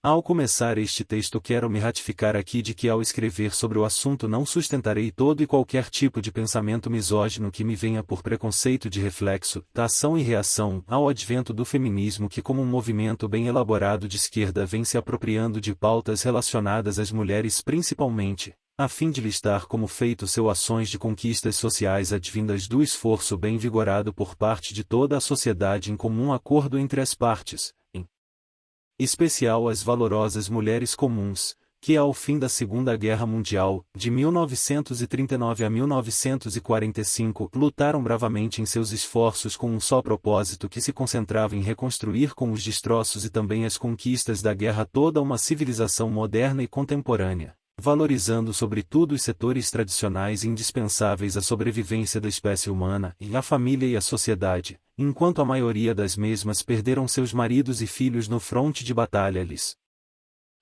Ao começar este texto quero me ratificar aqui de que ao escrever sobre o assunto não sustentarei todo e qualquer tipo de pensamento misógino que me venha por preconceito de reflexo, da ação e reação ao advento do feminismo que como um movimento bem elaborado de esquerda vem se apropriando de pautas relacionadas às mulheres principalmente, a fim de listar como feito seu ações de conquistas sociais advindas do esforço bem vigorado por parte de toda a sociedade em comum acordo entre as partes, especial as valorosas mulheres comuns, que ao fim da Segunda Guerra Mundial, de 1939 a 1945, lutaram bravamente em seus esforços com um só propósito que se concentrava em reconstruir com os destroços e também as conquistas da guerra toda uma civilização moderna e contemporânea, valorizando sobretudo os setores tradicionais e indispensáveis à sobrevivência da espécie humana, e a família e a sociedade, enquanto a maioria das mesmas perderam seus maridos e filhos no fronte de batalha lhes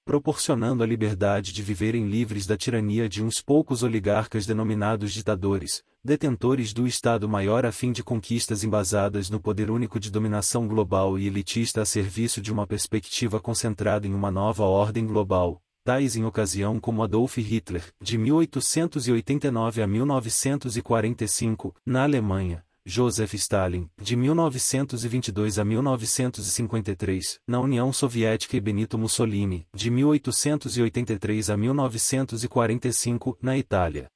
proporcionando a liberdade de viverem livres da tirania de uns poucos oligarcas denominados ditadores, detentores do Estado Maior a fim de conquistas embasadas no poder único de dominação global e elitista a serviço de uma perspectiva concentrada em uma nova ordem global, tais em ocasião como Adolf Hitler, de 1889 a 1945, na Alemanha, Joseph Stalin, de 1922 a 1953, na União Soviética e Benito Mussolini, de 1883 a 1945, na Itália.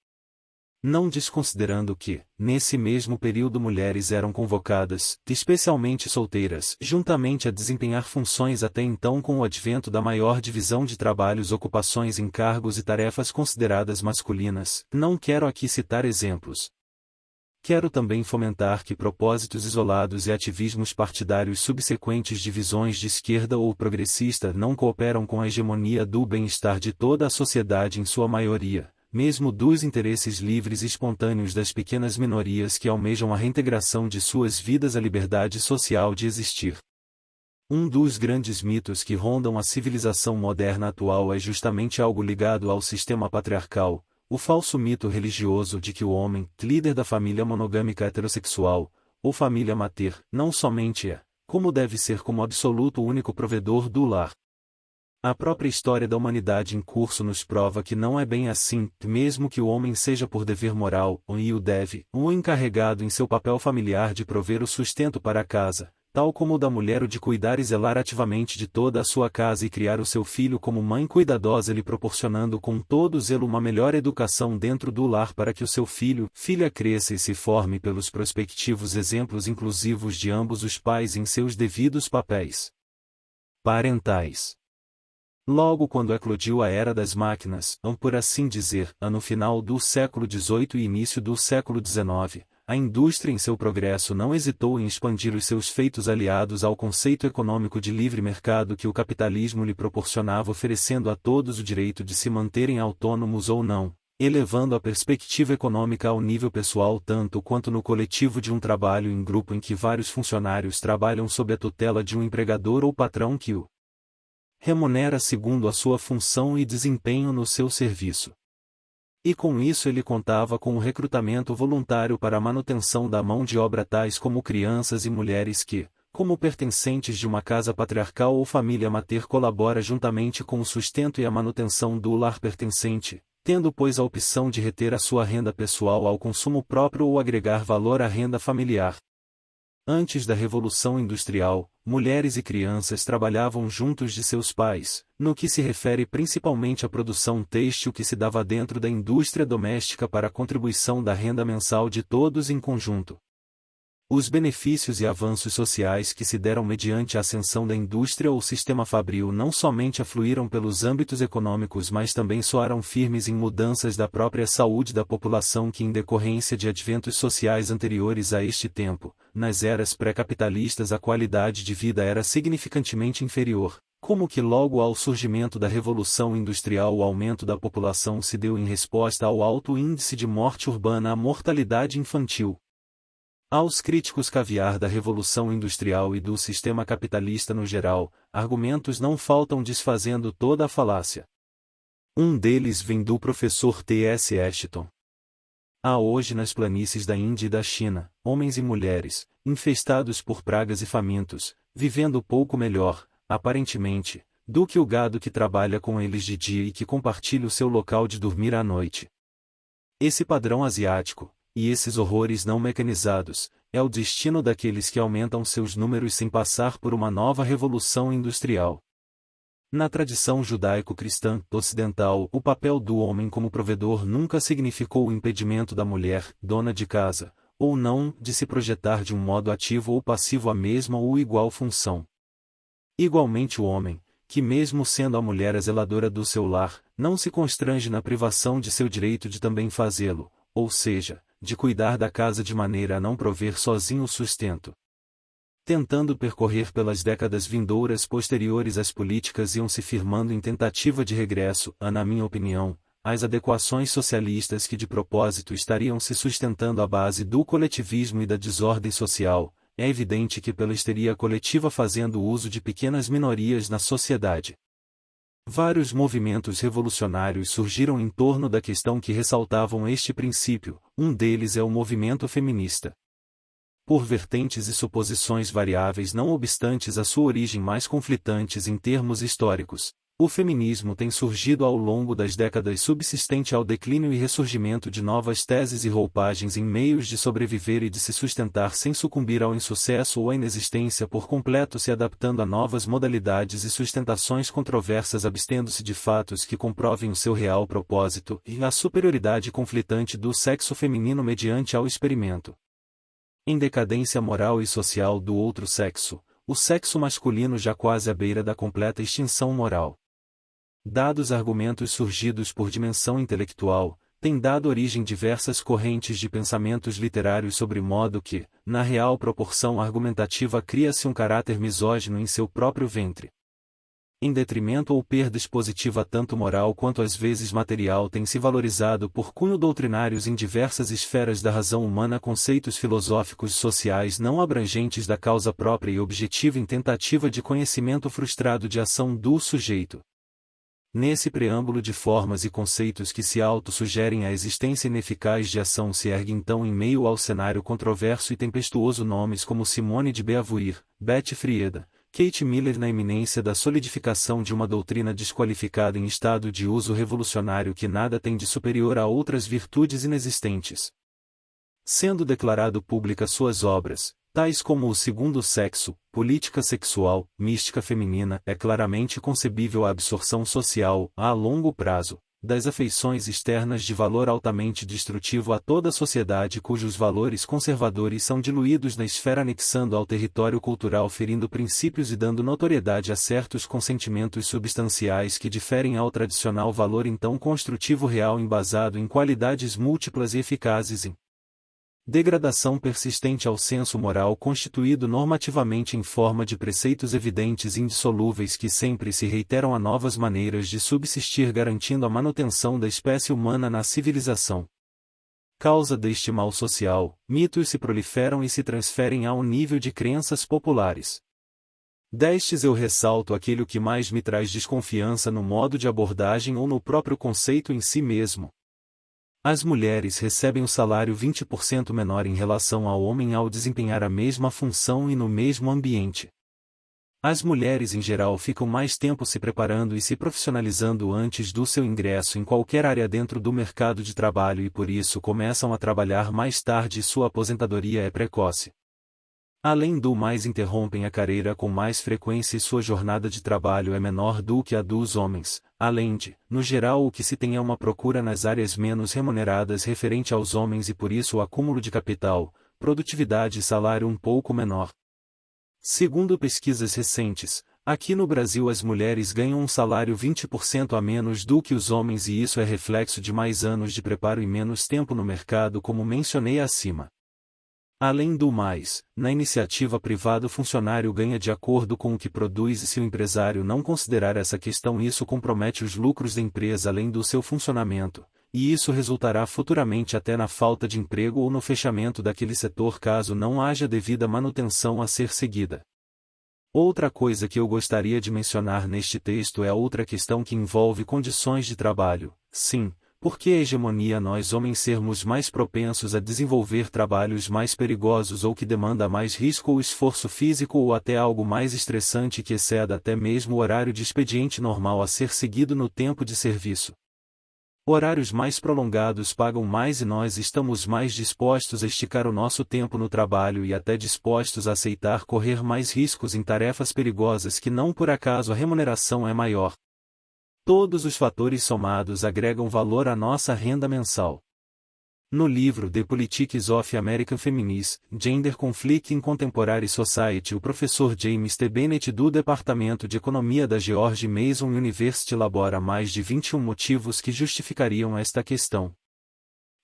Não desconsiderando que, nesse mesmo período mulheres eram convocadas, especialmente solteiras, juntamente a desempenhar funções até então com o advento da maior divisão de trabalhos ocupações em cargos e tarefas consideradas masculinas, não quero aqui citar exemplos. Quero também fomentar que propósitos isolados e ativismos partidários subsequentes de visões de esquerda ou progressista não cooperam com a hegemonia do bem-estar de toda a sociedade em sua maioria, mesmo dos interesses livres e espontâneos das pequenas minorias que almejam a reintegração de suas vidas à liberdade social de existir. Um dos grandes mitos que rondam a civilização moderna atual é justamente algo ligado ao sistema patriarcal, o falso mito religioso de que o homem, líder da família monogâmica heterossexual, ou família mater, não somente é, como deve ser como absoluto único provedor do lar. A própria história da humanidade em curso nos prova que não é bem assim, mesmo que o homem seja por dever moral, e o deve, o encarregado em seu papel familiar de prover o sustento para a casa, tal como o da mulher o de cuidar e zelar ativamente de toda a sua casa e criar o seu filho como mãe cuidadosa lhe proporcionando com todo zelo uma melhor educação dentro do lar para que o seu filha cresça e se forme pelos prospectivos exemplos inclusivos de ambos os pais em seus devidos papéis parentais. Logo quando eclodiu a era das máquinas, por assim dizer, no final do século XVIII e início do século XIX, a indústria em seu progresso não hesitou em expandir os seus feitos aliados ao conceito econômico de livre mercado que o capitalismo lhe proporcionava oferecendo a todos o direito de se manterem autônomos ou não, elevando a perspectiva econômica ao nível pessoal tanto quanto no coletivo de um trabalho em grupo em que vários funcionários trabalham sob a tutela de um empregador ou patrão que o remunera segundo a sua função e desempenho no seu serviço. E com isso ele contava com o recrutamento voluntário para a manutenção da mão de obra tais como crianças e mulheres que, como pertencentes de uma casa patriarcal ou família mater colabora juntamente com o sustento e a manutenção do lar pertencente, tendo pois a opção de reter a sua renda pessoal ao consumo próprio ou agregar valor à renda familiar. Antes da Revolução Industrial, mulheres e crianças trabalhavam juntos de seus pais, no que se refere principalmente à produção têxtil que se dava dentro da indústria doméstica para a contribuição da renda mensal de todos em conjunto. Os benefícios e avanços sociais que se deram mediante a ascensão da indústria ou sistema fabril não somente afluíram pelos âmbitos econômicos mas também soaram firmes em mudanças da própria saúde da população que em decorrência de adventos sociais anteriores a este tempo, nas eras pré-capitalistas a qualidade de vida era significantemente inferior, como que logo ao surgimento da Revolução Industrial o aumento da população se deu em resposta ao alto índice de morte urbana à mortalidade infantil. Aos críticos caviar da Revolução Industrial e do sistema capitalista no geral, argumentos não faltam desfazendo toda a falácia. Um deles vem do professor T.S. Ashton. Há hoje nas planícies da Índia e da China, homens e mulheres, infestados por pragas e famintos, vivendo pouco melhor, aparentemente, do que o gado que trabalha com eles de dia e que compartilha o seu local de dormir à noite. Esse padrão asiático, e esses horrores não mecanizados, é o destino daqueles que aumentam seus números sem passar por uma nova revolução industrial. Na tradição judaico-cristã ocidental, o papel do homem como provedor nunca significou o impedimento da mulher, dona de casa, ou não, de se projetar de um modo ativo ou passivo a mesma ou igual função. Igualmente o homem, que mesmo sendo a mulher a zeladora do seu lar, não se constrange na privação de seu direito de também fazê-lo, ou seja, de cuidar da casa de maneira a não prover sozinho o sustento. Tentando percorrer pelas décadas vindouras posteriores as políticas iam se firmando em tentativa de regresso a, na minha opinião, as adequações socialistas que de propósito estariam se sustentando à base do coletivismo e da desordem social. É evidente que pela histeria coletiva fazendo uso de pequenas minorias na sociedade. Vários movimentos revolucionários surgiram em torno da questão que ressaltavam este princípio, um deles é o movimento feminista. Por vertentes e suposições variáveis não obstantes a sua origem mais conflitantes em termos históricos, o feminismo tem surgido ao longo das décadas subsistente ao declínio e ressurgimento de novas teses e roupagens em meios de sobreviver e de se sustentar sem sucumbir ao insucesso ou à inexistência por completo, se adaptando a novas modalidades e sustentações controversas, abstendo-se de fatos que comprovem o seu real propósito e a superioridade conflitante do sexo feminino mediante ao experimento. Em decadência moral e social do outro sexo, o sexo masculino já quase à beira da completa extinção moral. Dados argumentos surgidos por dimensão intelectual, têm dado origem diversas correntes de pensamentos literários sobre modo que, na real proporção argumentativa, cria-se um caráter misógino em seu próprio ventre. Em detrimento ou perda expositiva tanto moral quanto às vezes material tem se valorizado por cunho doutrinários em diversas esferas da razão humana conceitos filosóficos sociais não abrangentes da causa própria e objetiva em tentativa de conhecimento frustrado de ação do sujeito. Nesse preâmbulo de formas e conceitos que se auto-sugerem a existência ineficaz de ação se ergue então em meio ao cenário controverso e tempestuoso nomes como Simone de Beauvoir, Betty Frieda, Kate Miller na iminência da solidificação de uma doutrina desqualificada em estado de uso revolucionário que nada tem de superior a outras virtudes inexistentes. Sendo declarado pública suas obras, tais como O Segundo Sexo, Política Sexual, Mística Feminina, é claramente concebível a absorção social, a longo prazo, das afeições externas de valor altamente destrutivo a toda a sociedade cujos valores conservadores são diluídos na esfera anexando ao território cultural ferindo princípios e dando notoriedade a certos consentimentos substanciais que diferem ao tradicional valor então construtivo real embasado em qualidades múltiplas e eficazes em degradação persistente ao senso moral constituído normativamente em forma de preceitos evidentes e indissolúveis que sempre se reiteram a novas maneiras de subsistir garantindo a manutenção da espécie humana na civilização. Causa deste mal social, mitos se proliferam e se transferem a um nível de crenças populares. Destes eu ressalto aquele que mais me traz desconfiança no modo de abordagem ou no próprio conceito em si mesmo. As mulheres recebem o salário 20% menor em relação ao homem ao desempenhar a mesma função e no mesmo ambiente. As mulheres em geral ficam mais tempo se preparando e se profissionalizando antes do seu ingresso em qualquer área dentro do mercado de trabalho e por isso começam a trabalhar mais tarde e sua aposentadoria é precoce. Além do mais interrompem a carreira com mais frequência e sua jornada de trabalho é menor do que a dos homens, além de, no geral o que se tem é uma procura nas áreas menos remuneradas referente aos homens e por isso o acúmulo de capital, produtividade e salário um pouco menor. Segundo pesquisas recentes, aqui no Brasil as mulheres ganham um salário 20% a menos do que os homens e isso é reflexo de mais anos de preparo e menos tempo no mercado como mencionei acima. Além do mais, na iniciativa privada o funcionário ganha de acordo com o que produz e se o empresário não considerar essa questão isso compromete os lucros da empresa além do seu funcionamento, e isso resultará futuramente até na falta de emprego ou no fechamento daquele setor caso não haja devida manutenção a ser seguida. Outra coisa que eu gostaria de mencionar neste texto é a outra questão que envolve condições de trabalho, sim, Por que a hegemonia nós homens sermos mais propensos a desenvolver trabalhos mais perigosos ou que demanda mais risco ou esforço físico ou até algo mais estressante que exceda até mesmo o horário de expediente normal a ser seguido no tempo de serviço? Horários mais prolongados pagam mais e nós estamos mais dispostos a esticar o nosso tempo no trabalho e até dispostos a aceitar correr mais riscos em tarefas perigosas que não por acaso a remuneração é maior. Todos os fatores somados agregam valor à nossa renda mensal. No livro The Politics of American Feminist, Gender Conflict in Contemporary Society, o professor James T. Bennett do Departamento de Economia da George Mason University elabora mais de 21 motivos que justificariam esta questão.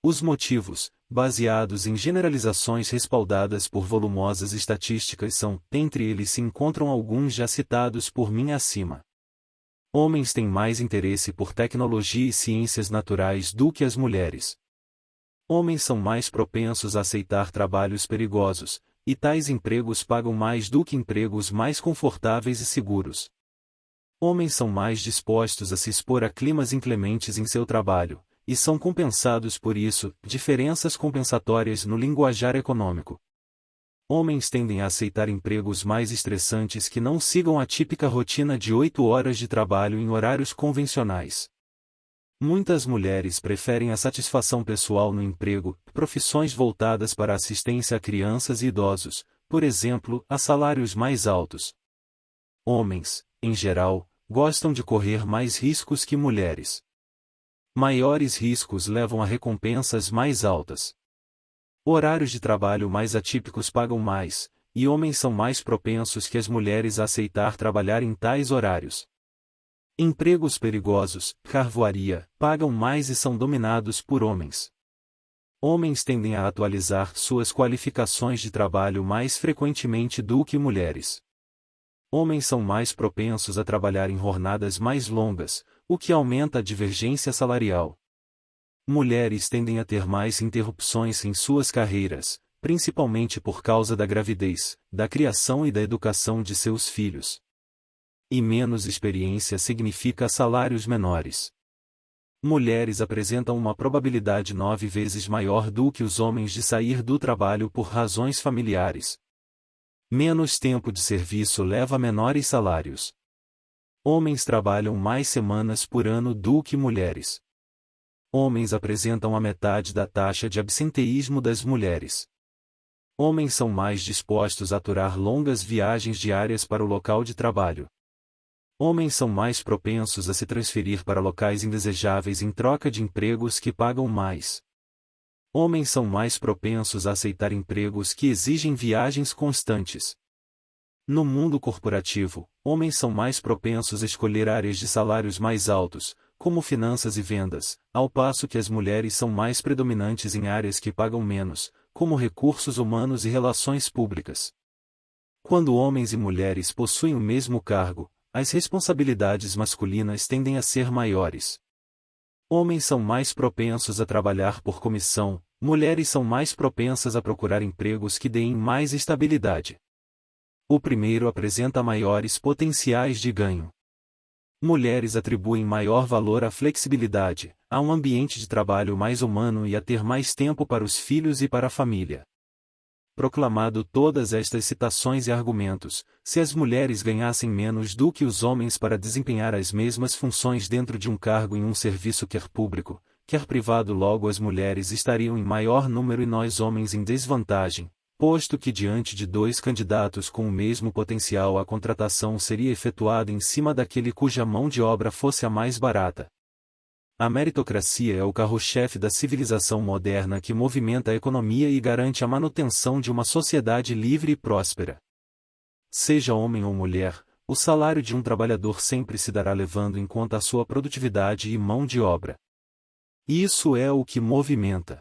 Os motivos, baseados em generalizações respaldadas por volumosas estatísticas, são, entre eles se encontram alguns já citados por mim acima. Homens têm mais interesse por tecnologia e ciências naturais do que as mulheres. Homens são mais propensos a aceitar trabalhos perigosos, e tais empregos pagam mais do que empregos mais confortáveis e seguros. Homens são mais dispostos a se expor a climas inclementes em seu trabalho, e são compensados por isso, diferenças compensatórias no linguajar econômico. Homens tendem a aceitar empregos mais estressantes que não sigam a típica rotina de 8 horas de trabalho em horários convencionais. Muitas mulheres preferem a satisfação pessoal no emprego, profissões voltadas para assistência a crianças e idosos, por exemplo, a salários mais altos. Homens, em geral, gostam de correr mais riscos que mulheres. Maiores riscos levam a recompensas mais altas. Horários de trabalho mais atípicos pagam mais, e homens são mais propensos que as mulheres a aceitar trabalhar em tais horários. Empregos perigosos, carvoaria, pagam mais e são dominados por homens. Homens tendem a atualizar suas qualificações de trabalho mais frequentemente do que mulheres. Homens são mais propensos a trabalhar em jornadas mais longas, o que aumenta a divergência salarial. Mulheres tendem a ter mais interrupções em suas carreiras, principalmente por causa da gravidez, da criação e da educação de seus filhos. E menos experiência significa salários menores. Mulheres apresentam uma probabilidade 9 vezes maior do que os homens de sair do trabalho por razões familiares. Menos tempo de serviço leva a menores salários. Homens trabalham mais semanas por ano do que mulheres. Homens apresentam a metade da taxa de absenteísmo das mulheres. Homens são mais dispostos a aturar longas viagens diárias para o local de trabalho. Homens são mais propensos a se transferir para locais indesejáveis em troca de empregos que pagam mais. Homens são mais propensos a aceitar empregos que exigem viagens constantes. No mundo corporativo, homens são mais propensos a escolher áreas de salários mais altos, como finanças e vendas, ao passo que as mulheres são mais predominantes em áreas que pagam menos, como recursos humanos e relações públicas. Quando homens e mulheres possuem o mesmo cargo, as responsabilidades masculinas tendem a ser maiores. Homens são mais propensos a trabalhar por comissão, mulheres são mais propensas a procurar empregos que deem mais estabilidade. O primeiro apresenta maiores potenciais de ganho. Mulheres atribuem maior valor à flexibilidade, a um ambiente de trabalho mais humano e a ter mais tempo para os filhos e para a família. Proclamado todas estas citações e argumentos, se as mulheres ganhassem menos do que os homens para desempenhar as mesmas funções dentro de um cargo em um serviço quer público, quer privado, logo as mulheres estariam em maior número e nós homens em desvantagem, posto que diante de dois candidatos com o mesmo potencial a contratação seria efetuada em cima daquele cuja mão de obra fosse a mais barata. A meritocracia é o carro-chefe da civilização moderna que movimenta a economia e garante a manutenção de uma sociedade livre e próspera. Seja homem ou mulher, o salário de um trabalhador sempre se dará levando em conta a sua produtividade e mão de obra. Isso é o que movimenta